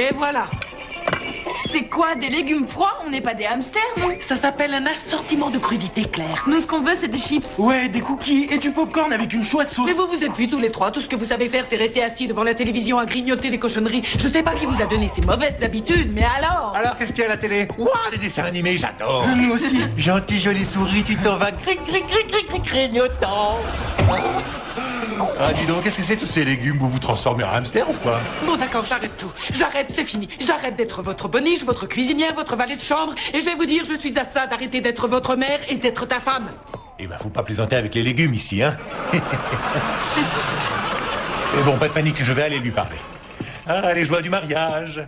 Et voilà. C'est quoi, des légumes froids? On n'est pas des hamsters, nous? Ça s'appelle un assortiment de crudités, Claire. Nous, ce qu'on veut, c'est des chips. Ouais, des cookies et du popcorn avec une chouette sauce. Mais vous vous êtes vus tous les trois. Tout ce que vous savez faire, c'est rester assis devant la télévision à grignoter des cochonneries. Je sais pas qui vous a donné ces mauvaises habitudes, mais alors... Alors, qu'est-ce qu'il y a à la télé? Ouah, des dessins animés, j'adore. Nous aussi. Gentil, jolie souris, tu t'en vas grignotant. Ah, dis donc, qu'est-ce que c'est tous ces légumes? Vous vous transformez en hamster ou quoi? Bon, d'accord, j'arrête tout. J'arrête, c'est fini. J'arrête d'être votre boniche, votre cuisinière, votre valet de chambre. Et je vais vous dire, je suis à ça d'arrêter d'être votre mère et d'être ta femme. Eh ben, faut pas plaisanter avec les légumes ici, hein. Et bon, pas de panique, je vais aller lui parler. Ah, les joies du mariage.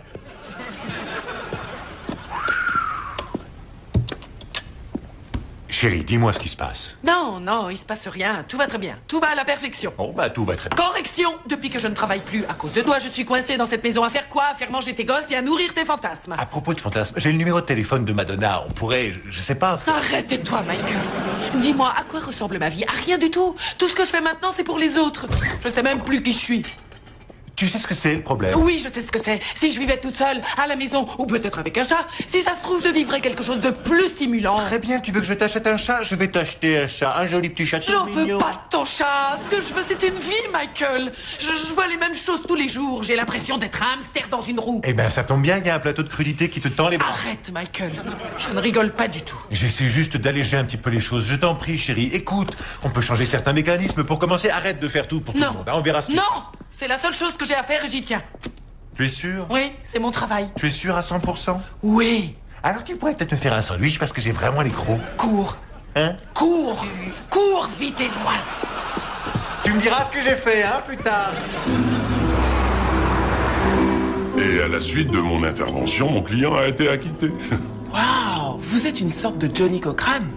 Chérie, dis-moi ce qui se passe. Non, non, il se passe rien. Tout va très bien. Tout va à la perfection. Oh, bah, tout va très bien. Correction! Depuis que je ne travaille plus à cause de toi, je suis coincée dans cette maison à faire quoi? À faire manger tes gosses et à nourrir tes fantasmes. À propos de fantasmes, j'ai le numéro de téléphone de Madonna. On pourrait, je sais pas... Arrête-toi, Michael. Dis-moi, à quoi ressemble ma vie? À rien du tout. Tout ce que je fais maintenant, c'est pour les autres. Je sais même plus qui je suis. Tu sais ce que c'est, le problème? Oui, je sais ce que c'est. Si je vivais toute seule, à la maison, ou peut-être avec un chat, si ça se trouve, je vivrais quelque chose de plus stimulant. Très bien, tu veux que je t'achète un chat? Je vais t'acheter un chat, un joli petit chat. J'en veux pas de ton chat. Ce que je veux, c'est une vie, Michael. Je vois les mêmes choses tous les jours. J'ai l'impression d'être un hamster dans une roue. Eh ben, ça tombe bien, il y a un plateau de crudité qui te tend les bras. Arrête, Michael. Je ne rigole pas du tout. J'essaie juste d'alléger un petit peu les choses. Je t'en prie, chérie. Écoute, on peut changer certains mécanismes. Pour commencer, arrête de faire tout pour tout le monde. Hein, on verra ce qui se Non, passe. c'est la seule chose que j'ai à faire et j'y tiens. Tu es sûr? Oui, c'est mon travail. Tu es sûr à 100%? Oui. Alors tu pourrais peut-être me faire un sandwich parce que j'ai vraiment les crocs. Cours. Hein? Cours. Cours vite et loin. Tu me diras ce que j'ai fait, hein, plus tard. Et à la suite de mon intervention, mon client a été acquitté. Waouh, vous êtes une sorte de Johnny Cochrane.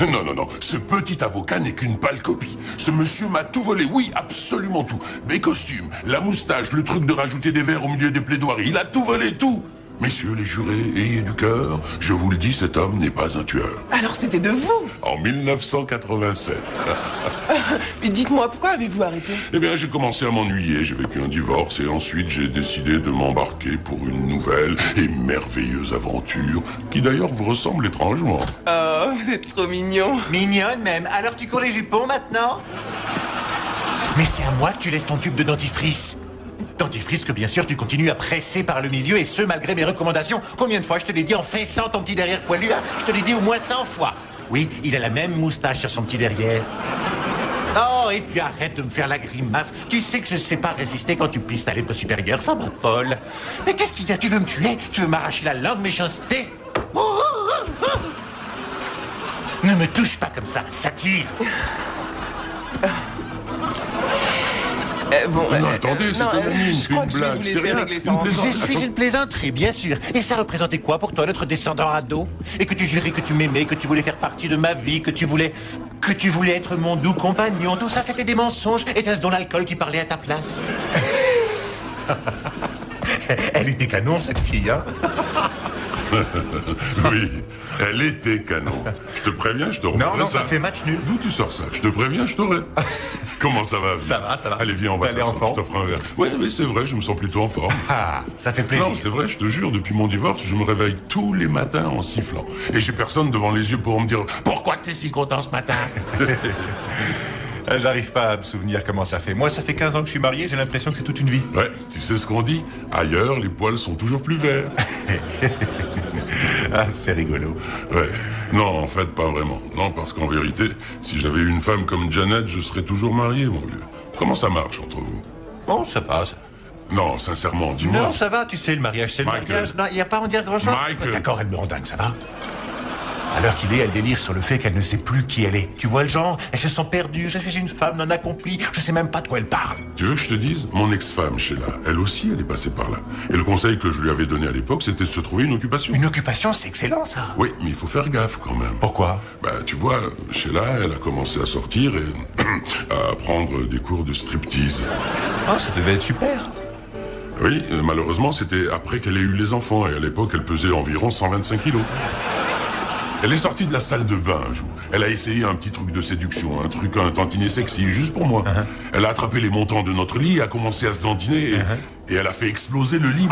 Non, non, non, ce petit avocat n'est qu'une pâle copie. Ce monsieur m'a tout volé, oui, absolument tout. Mes costumes, la moustache, le truc de rajouter des verres au milieu des plaidoiries, il a tout volé, tout. Messieurs les jurés, ayez du cœur, je vous le dis, cet homme n'est pas un tueur. Alors c'était de vous. En 1987. Mais dites-moi, pourquoi avez-vous arrêté? Eh bien, j'ai commencé à m'ennuyer, j'ai vécu un divorce et ensuite j'ai décidé de m'embarquer pour une nouvelle et merveilleuse aventure qui d'ailleurs vous ressemble étrangement. Oh, vous êtes trop mignon. Mignonne même. Alors tu cours les jupons maintenant? Mais c'est à moi que tu laisses ton tube de dentifrice. Dentifrice que bien sûr tu continues à presser par le milieu et ce malgré mes recommandations. Combien de fois je te l'ai dit en fessant ton petit derrière poilu, hein? Je te l'ai dit au moins 100 fois. Oui, il a la même moustache sur son petit derrière. Oh, et puis arrête de me faire la grimace. Tu sais que je sais pas résister quand tu plisses ta lèvre supérieure, ça m'affole. Mais qu'est-ce qu'il y a? Tu veux me tuer? Tu veux m'arracher la langue, méchanceté? Ne me touche pas comme ça, ça tire. Bon, Non, attendez, c'est non, pas mon mine, je c'est crois une que je vais blague, vous c'est laisser rien. régler ça Une ensemble. plaisanterie. Je suis une plaisanterie, bien sûr. Et ça représentait quoi pour toi, notre descendant ado? Et que tu jurais que tu m'aimais, que tu voulais faire partie de ma vie, que tu voulais être mon doux compagnon. Tout ça, c'était des mensonges. Était-ce donc l'alcool qui parlait à ta place? Elle était canon, cette fille, hein? Oui, elle était canon. Je te préviens, je te reprendrai Non, ça fait match nul. D'où tu sors ça? Je te préviens, je t'aurai. Comment ça va? Ça va, ça va. Allez, viens, on va T'as l'air s'asseoir, en je forme. t'offre un verre. Oui, mais c'est vrai, je me sens plutôt en forme. Ah, ça fait plaisir. Non, c'est vrai, je te jure, depuis mon divorce, je me réveille tous les matins en sifflant. Et j'ai personne devant les yeux pour me dire « Pourquoi t'es si content ce matin ?» J'arrive pas à me souvenir comment ça fait. Moi, ça fait 15 ans que je suis marié, j'ai l'impression que c'est toute une vie. Ouais, tu sais ce qu'on dit? Ailleurs, les poils sont toujours plus verts. Ah, c'est rigolo. Ouais. Non, en fait, pas vraiment. Non, parce qu'en vérité, si j'avais eu une femme comme Janet, je serais toujours marié, mon vieux. Comment ça marche entre vous? Bon, ça passe. Non, sincèrement, dis-moi. Non, ça va, tu sais, le mariage, c'est le Michael. mariage. Non, il n'y a pas à en dire grand-chose. Michael. D'accord, elle me rend dingue, ça va? À l'heure qu'il est, elle délire sur le fait qu'elle ne sait plus qui elle est. Tu vois le genre? Elle se sent perdue. Je suis une femme non accomplie. Je sais même pas de quoi elle parle. Tu veux que je te dise? Mon ex-femme, Sheila, elle aussi, elle est passée par là. Et le conseil que je lui avais donné à l'époque, c'était de se trouver une occupation. Une occupation, c'est excellent, ça. Oui, mais il faut faire gaffe quand même. Pourquoi? Bah, tu vois, Sheila, elle a commencé à sortir et à prendre des cours de striptease. Ah, ça devait être super. Oui, malheureusement, c'était après qu'elle ait eu les enfants. Et à l'époque, elle pesait environ 125 kilos. Elle est sortie de la salle de bain un jour. Elle a essayé un petit truc de séduction, un tantinet sexy, juste pour moi. Elle a attrapé les montants de notre lit, a commencé à se dandiner et elle a fait exploser le lit.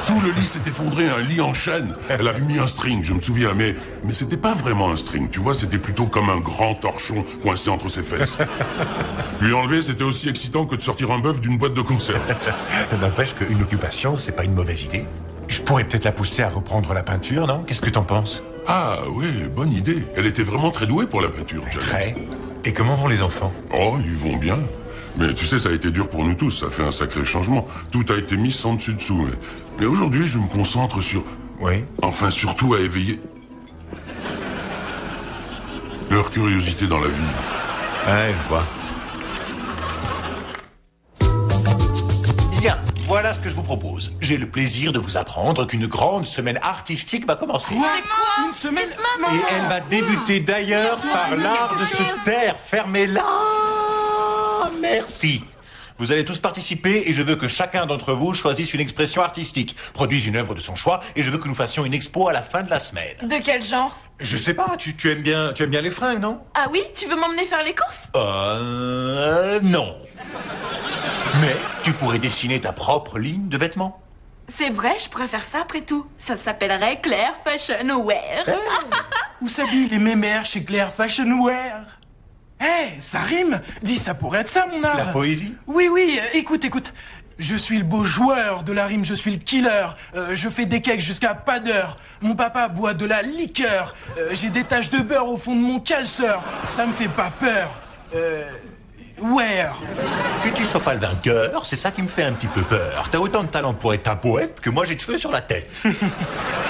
Tout le lit s'est effondré, un lit en chaîne. Elle avait mis un string, je me souviens, mais c'était pas vraiment un string, tu vois, c'était plutôt comme un grand torchon coincé entre ses fesses. Lui enlever, c'était aussi excitant que de sortir un bœuf d'une boîte de conserve. N'empêche qu'une occupation, c'est pas une mauvaise idée. Je pourrais peut-être la pousser à reprendre la peinture, non? Qu'est-ce que t'en penses? Ah oui, bonne idée. Elle était vraiment très douée pour la peinture, Janet. Très. Et comment vont les enfants? Oh, ils vont bien. Mais tu sais, ça a été dur pour nous tous, ça fait un sacré changement. Tout a été mis sans dessus-dessous. Mais aujourd'hui, je me concentre sur... Oui. Enfin, surtout à éveiller... leur curiosité dans la vie. Ouais, je vois. Bien, voilà ce que je vous propose. J'ai le plaisir de vous apprendre qu'une grande semaine artistique va commencer. Quoi? Une semaine? Et elle va débuter d'ailleurs par l'art de se taire. Fermez-la. Merci. Vous allez tous participer et je veux que chacun d'entre vous choisisse une expression artistique, produise une œuvre de son choix et je veux que nous fassions une expo à la fin de la semaine. De quel genre? Je sais pas, tu aimes bien les fringues, non? Ah oui, tu veux m'emmener faire les courses? Non. Mais tu pourrais dessiner ta propre ligne de vêtements. C'est vrai, je pourrais faire ça après tout. Ça s'appellerait Claire Fashion Wear. Où s'habillent les mémères chez Claire Fashion Wear? Ça rime. Dis, ça pourrait être ça, mon art. La poésie? Oui, écoute. Je suis le beau joueur de la rime, je suis le killer. Je fais des cakes jusqu'à pas d'heure. Mon papa boit de la liqueur. J'ai des taches de beurre au fond de mon calceur. Ça me fait pas peur. Wear. Que tu sois pas le vainqueur, c'est ça qui me fait un petit peu peur. T'as autant de talent pour être un poète que moi j'ai de cheveux sur la tête.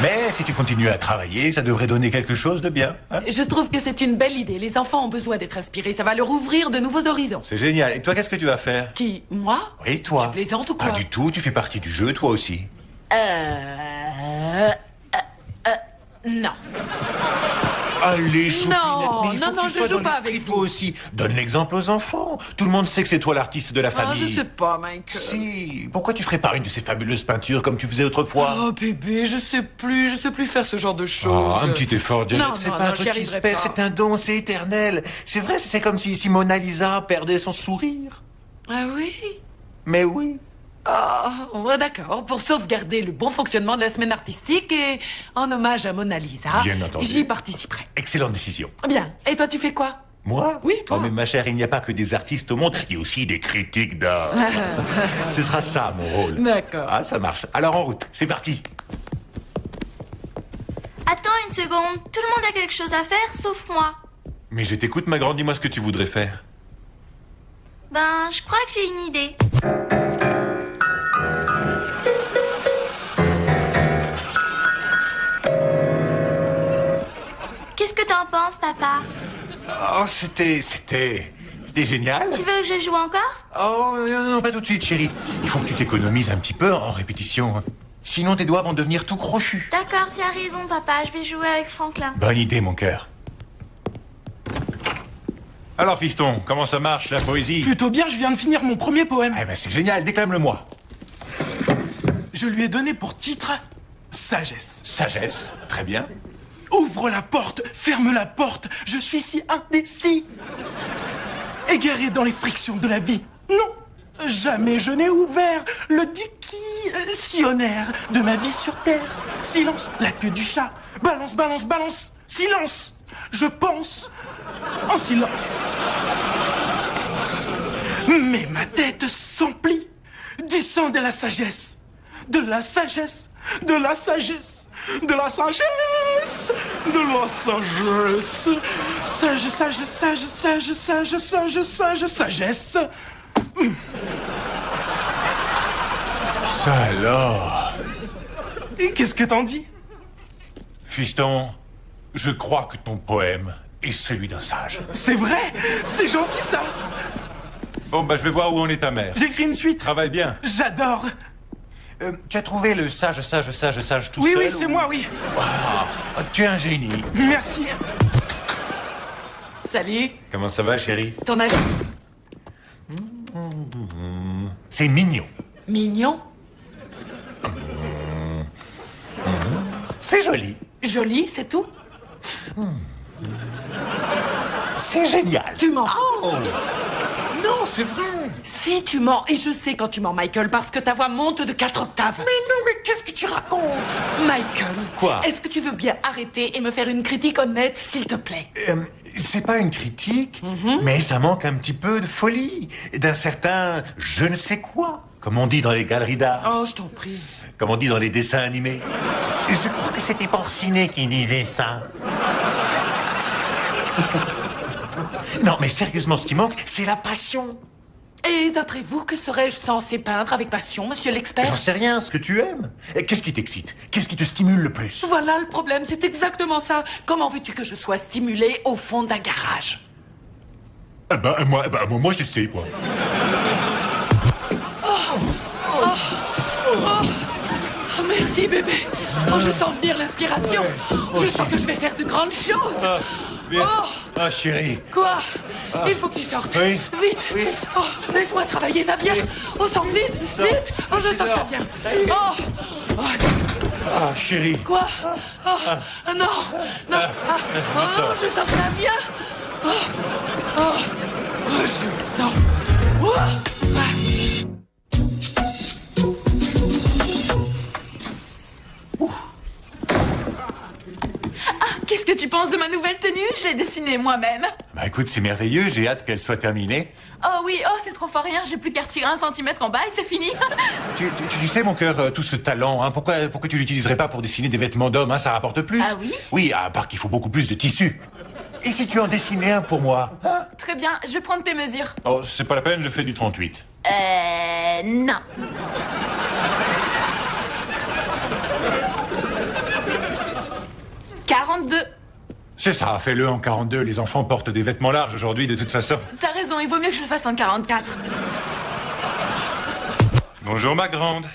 Mais si tu continues à travailler, ça devrait donner quelque chose de bien. Hein? Je trouve que c'est une belle idée. Les enfants ont besoin d'être inspirés. Ça va leur ouvrir de nouveaux horizons. C'est génial. Et toi, qu'est-ce que tu vas faire? Qui? Moi? Oui, toi. Tu plaisantes ou quoi? Pas du tout, tu fais partie du jeu, toi aussi. Non. Allez, choupinette, Non, mais il faut non, que non, tu je sois joue dans pas l'esprit, avec toi aussi. Donne l'exemple aux enfants. Tout le monde sait que c'est toi l'artiste de la Ah, famille. je sais pas, Mike. Si. Pourquoi tu ferais pas une de ces fabuleuses peintures comme tu faisais autrefois? Oh, bébé, je sais plus faire ce genre de choses. Un petit effort, Janet. Non, C'est non, pas non, un truc j'y qui se arriverai perd, pas. c'est un don, c'est éternel. C'est vrai, c'est comme si Mona Lisa perdait son sourire. Ah oui? Mais oui. Ah, ouais, d'accord. Pour sauvegarder le bon fonctionnement de la semaine artistique et en hommage à Mona Lisa, Bien entendu. j'y participerai. Excellente décision. Bien. Et toi, tu fais quoi? Moi? Oui, toi. Oh, mais ma chère, il n'y a pas que des artistes au monde, il y a aussi des critiques d'art. Ce sera ça, mon rôle. D'accord. Ah, ça marche. Alors, en route. C'est parti. Attends une seconde, tout le monde a quelque chose à faire sauf moi. Mais je t'écoute, ma grande, dis-moi ce que tu voudrais faire. Ben, je crois que j'ai une idée. Qu'est-ce que t'en penses, papa? Oh, c'était génial. Tu veux que je joue encore? Oh, non, pas tout de suite, chérie. Il faut que tu t'économises un petit peu en répétition. Sinon, tes doigts vont devenir tout crochus. D'accord, tu as raison, papa, je vais jouer avec Franklin. Bonne idée, mon cœur. Alors, fiston, comment ça marche, la poésie? Plutôt bien, je viens de finir mon premier poème. Eh ben, c'est génial, déclame-le-moi. Je lui ai donné pour titre Sagesse. Sagesse, très bien. Ouvre la porte, ferme la porte, je suis si indécis. Égaré dans les frictions de la vie. Non, jamais je n'ai ouvert le dictionnaire de ma vie sur terre. Silence, la queue du chat. Balance, balance, balance. Silence, je pense en silence. Mais ma tête s'emplit du sang de la sagesse. De la sagesse, de la sagesse, de la sagesse, de la sagesse. Sage, sage, sage, sage, sage, sage, sage, sagesse. Ça alors. Et qu'est-ce que t'en dis? Fiston, je crois que ton poème est celui d'un sage. C'est vrai, c'est gentil ça. Bon, bah je vais voir où en est ta mère. J'écris une suite. Travaille bien. J'adore. Tu as trouvé le sage tout Oui, seul? oui, c'est moi, oui. Ah, tu es un génie. Merci. Salut. Comment ça va, chérie? Ton avis? C'est mignon. Mignon? C'est joli. Joli, c'est tout? C'est génial. Tu mens. Oh. Non, c'est vrai. Si tu mens, et je sais quand tu mens, Michael, parce que ta voix monte de 4 octaves. Mais non, mais qu'est-ce que tu racontes? Michael. Quoi? Est-ce que tu veux bien arrêter et me faire une critique honnête, s'il te plaît? C'est pas une critique, mais ça manque un petit peu de folie, d'un certain je ne sais quoi, comme on dit dans les galeries d'art, Oh, je t'en prie. comme on dit dans les dessins animés. Je crois que c'était Porcinet qui disait ça. Non, mais sérieusement, ce qui manque, c'est la passion. Et d'après vous, que serais-je censé peindre avec passion, monsieur l'expert? J'en sais rien, ce que tu aimes. Et qu'est-ce qui t'excite? Qu'est-ce qui te stimule le plus? Voilà le problème, c'est exactement ça. Comment veux-tu que je sois stimulée au fond d'un garage? Moi, je sais, moi. Oh, merci, bébé. Oh, je sens venir l'inspiration. Je sens que je vais faire de grandes choses. Ah, chérie. Quoi? Il faut que tu sortes. Oui. Vite. Oui. Oh, laisse-moi travailler, ça vient. On sort vite, vite. Oh, je sens que ça vient. Oh. Ah, chérie. Quoi? Oh, non, non. Je sens que ça vient. Je sens. Qu'est-ce que tu penses de ma nouvelle tenue? Je l'ai dessinée moi-même. Bah écoute, c'est merveilleux, j'ai hâte qu'elle soit terminée. Oh oui, oh c'est trop fort, rien, j'ai plus qu'à retirer 1 centimètre en bas et c'est fini. Tu sais, mon cœur, tout ce talent, hein, pourquoi tu l'utiliserais pas pour dessiner des vêtements d'hommes, hein, ça rapporte plus. Ah oui? Oui, à part qu'il faut beaucoup plus de tissu. Et si tu en dessinais un pour moi, hein? Très bien, je vais prendre tes mesures. Oh, c'est pas la peine, je fais du 38. Non. « 42. C'est ça, fais-le en 42, les enfants portent des vêtements larges aujourd'hui de toute façon. T'as raison, il vaut mieux que je le fasse en 44. Bonjour ma grande.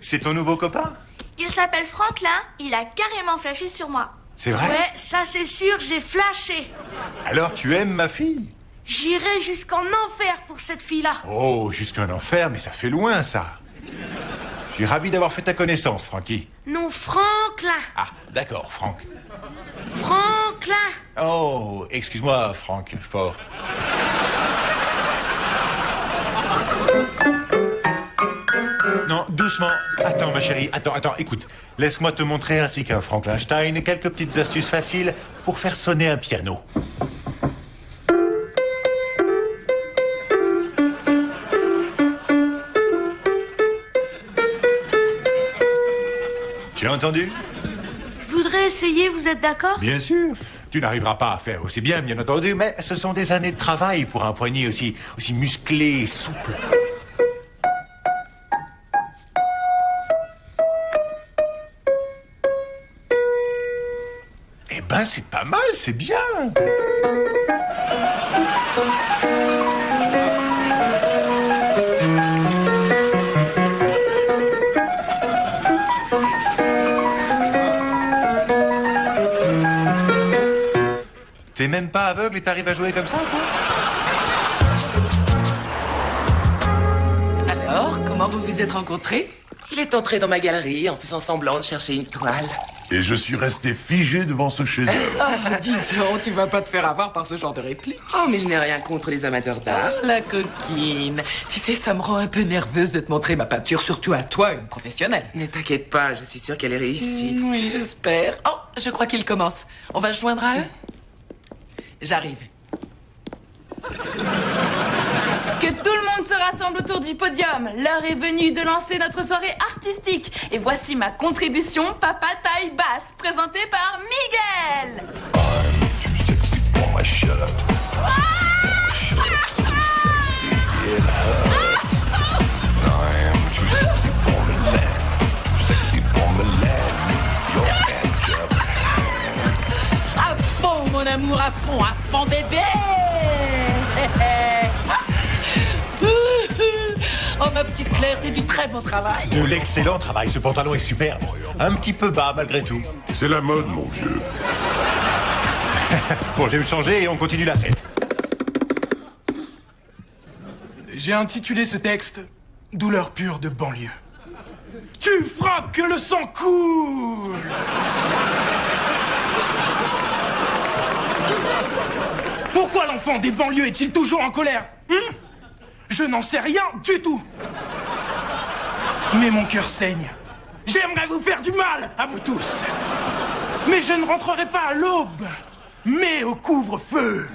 C'est ton nouveau copain? Il s'appelle Franklin, il a carrément flashé sur moi. C'est vrai? Ouais, ça c'est sûr, j'ai flashé. Alors tu aimes ma fille? J'irai jusqu'en enfer pour cette fille-là. Oh, jusqu'en enfer, mais ça fait loin ça. Je suis ravi d'avoir fait ta connaissance, Francky. Non, Franklin. Ah, d'accord, Franck. Franklin. Oh, excuse-moi, Franck, fort. Non, doucement. Attends, ma chérie, attends, écoute. Laisse-moi te montrer ainsi qu'un Frankenstein quelques petites astuces faciles pour faire sonner un piano. Tu as entendu? Je voudrais essayer, vous êtes d'accord? Bien sûr. Tu n'arriveras pas à faire aussi bien entendu, mais ce sont des années de travail pour un poignet aussi musclé et souple. Eh ben, c'est pas mal, c'est bien. T'es même pas aveugle et t'arrives à jouer comme ça, toi? Alors, comment vous vous êtes rencontrés? Il est entré dans ma galerie en faisant semblant de chercher une toile. Et je suis resté figé devant ce chef-d'œuvre. Ah, dis donc, tu vas pas te faire avoir par ce genre de réplique. Oh, mais je n'ai rien contre les amateurs d'art. La coquine. Tu sais, ça me rend un peu nerveuse de te montrer ma peinture, surtout à toi, une professionnelle. Ne t'inquiète pas, je suis sûre qu'elle est réussie. Oui, j'espère. Oh, je crois qu'il commence. On va se joindre à eux? J'arrive. Que tout le monde se rassemble autour du podium. L'heure est venue de lancer notre soirée artistique. Et voici ma contribution, Papa Taille Basse, présentée par Miguel. À fond, mon amour, à fond, bébé. Oh, ma petite Claire, c'est du très bon travail. De l'excellent travail, ce pantalon est superbe. Un petit peu bas, malgré tout. C'est la mode, mon vieux. Bon, je vais me changer et on continue la fête. J'ai intitulé ce texte « Douleur pure de banlieue ». Tu frappes que le sang coule. enfant des banlieues est-il toujours en colère? Je n'en sais rien du tout. Mais mon cœur saigne. J'aimerais vous faire du mal, à vous tous. Mais je ne rentrerai pas à l'aube, mais au couvre-feu.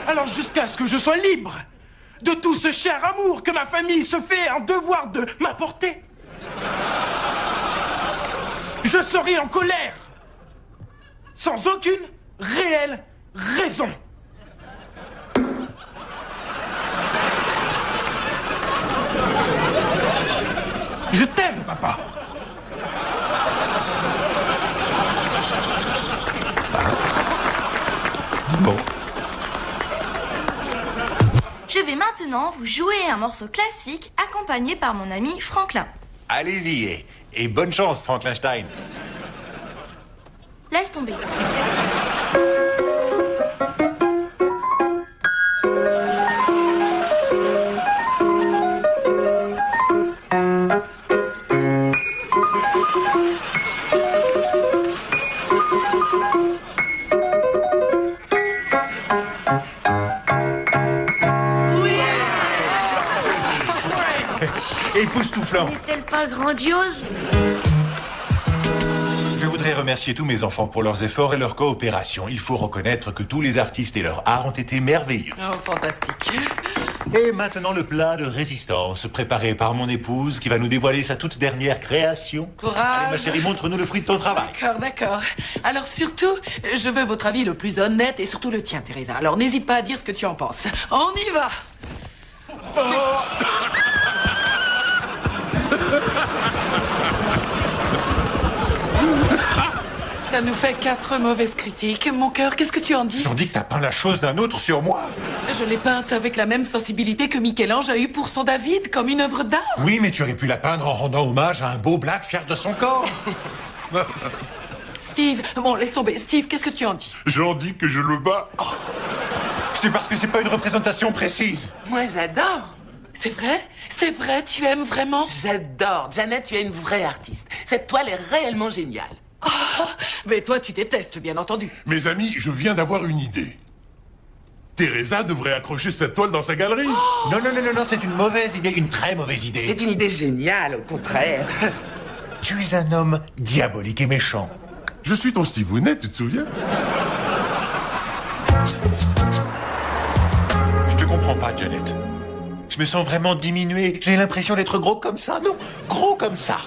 Alors jusqu'à ce que je sois libre de tout ce cher amour que ma famille se fait un devoir de m'apporter. Je serai en colère, sans aucune réelle raison. Je t'aime, papa. Bon. Je vais maintenant vous jouer un morceau classique accompagné par mon ami Franklin. Allez-y, et bonne chance, Frankenstein. Laisse tomber. Époustouflant. N'est-elle pas grandiose? Je voudrais remercier tous mes enfants pour leurs efforts et leur coopération. Il faut reconnaître que tous les artistes et leur art ont été merveilleux. Oh, fantastique. Et maintenant le plat de résistance, préparé par mon épouse, qui va nous dévoiler sa toute dernière création. Courage. Allez, ma chérie, montre-nous le fruit de ton travail. D'accord, d'accord. Alors surtout, je veux votre avis le plus honnête et surtout le tien, Teresa. Alors n'hésite pas à dire ce que tu en penses. On y va. Ça nous fait 4 mauvaises critiques. Mon cœur, qu'est-ce que tu en dis? J'en dis que t'as peint la chose d'un autre sur moi. Je l'ai peinte avec la même sensibilité que Michel-Ange a eu pour son David, comme une œuvre d'art. Oui, mais tu aurais pu la peindre en rendant hommage à un beau black fier de son corps. Steve, bon, laisse tomber. Steve, qu'est-ce que tu en dis? J'en dis que je le bats. C'est parce que c'est pas une représentation précise. Moi, j'adore. C'est vrai, tu aimes vraiment? J'adore. Janet, tu es une vraie artiste. Cette toile est réellement géniale. Oh, mais toi, tu détestes, bien entendu. Mes amis, je viens d'avoir une idée. Teresa devrait accrocher cette toile dans sa galerie. Oh non, c'est une mauvaise idée, une très mauvaise idée. C'est une idée géniale, au contraire. Tu es un homme diabolique et méchant. Je suis ton Steve Winnet, tu te souviens? Je te comprends pas, Janet. Je me sens vraiment diminué. J'ai l'impression d'être gros comme ça. Non, gros comme ça.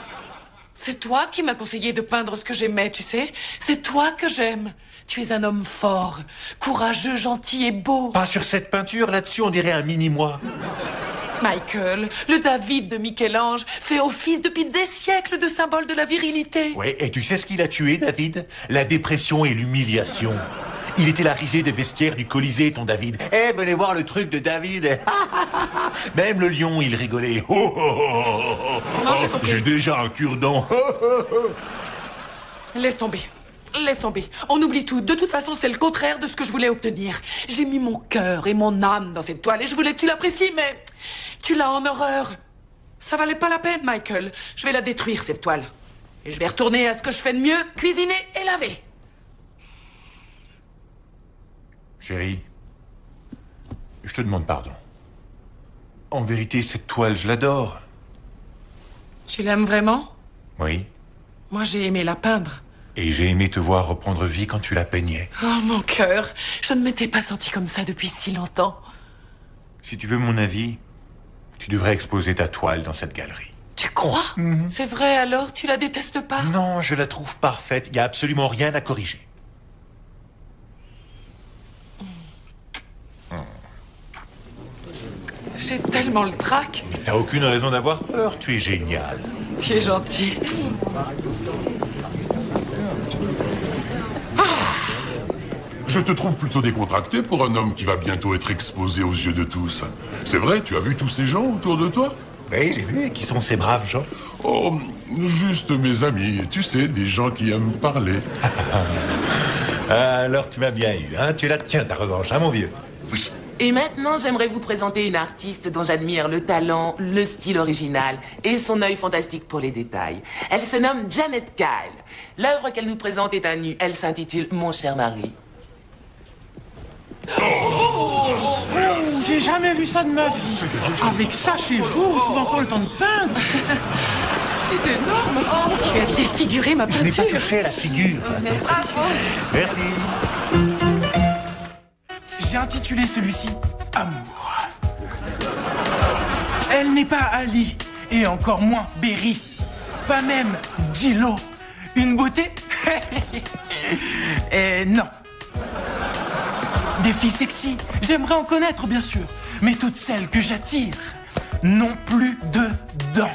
C'est toi qui m'as conseillé de peindre ce que j'aimais, tu sais. C'est toi que j'aime. Tu es un homme fort, courageux, gentil et beau. Pas sur cette peinture, là-dessus on dirait un mini-moi. Michael, le David de Michel-Ange, fait office depuis des siècles de symbole de la virilité. Ouais, et tu sais ce qu'il a tué, David? La dépression et l'humiliation. Il était la risée des vestiaires du Colisée, ton David. Eh, venez voir le truc de David. Même le lion, il rigolait. Non, j'ai compris. J'ai déjà un cure-dent. Laisse tomber. Laisse tomber. On oublie tout. De toute façon, c'est le contraire de ce que je voulais obtenir. J'ai mis mon cœur et mon âme dans cette toile et je voulais que tu l'apprécies, mais tu l'as en horreur. Ça valait pas la peine, Michael. Je vais la détruire, cette toile. Et je vais retourner à ce que je fais de mieux, cuisiner et laver. Chérie, je te demande pardon. En vérité, cette toile, je l'adore. Tu l'aimes vraiment? Oui. Moi, j'ai aimé la peindre. Et j'ai aimé te voir reprendre vie quand tu la peignais. Oh, mon cœur, je ne m'étais pas sentie comme ça depuis si longtemps. Si tu veux mon avis, tu devrais exposer ta toile dans cette galerie. Tu crois? C'est vrai, alors tu la détestes pas? Non, je la trouve parfaite. Il n'y a absolument rien à corriger. J'ai tellement le trac. Mais t'as aucune raison d'avoir peur, tu es génial. Tu es gentil. Je te trouve plutôt décontracté pour un homme qui va bientôt être exposé aux yeux de tous. C'est vrai, tu as vu tous ces gens autour de toi? Oui, j'ai vu. Qui sont ces braves gens? Oh, juste mes amis. Tu sais, des gens qui aiment parler. Alors tu m'as bien eu, hein? Tu es là, tiens, ta revanche, hein, mon vieux? Oui. Et maintenant, j'aimerais vous présenter une artiste dont j'admire le talent, le style original et son œil fantastique pour les détails. Elle se nomme Janet Kyle. L'œuvre qu'elle nous présente est à nu. Elle s'intitule Mon cher mari. Oh, J'ai jamais vu ça de ma vie. Avec ça chez vous, vous trouvez encore le temps de peindre? C'est énorme. Oh, tu as défiguré ma Je n'ai peinture. pas touché à la figure. Merci. J'ai intitulé celui-ci Amour. Elle n'est pas Ali, et encore moins Berry. Pas même Gillo. Une beauté? Non. Des filles sexy, j'aimerais en connaître bien sûr. Mais toutes celles que j'attire n'ont plus de dents.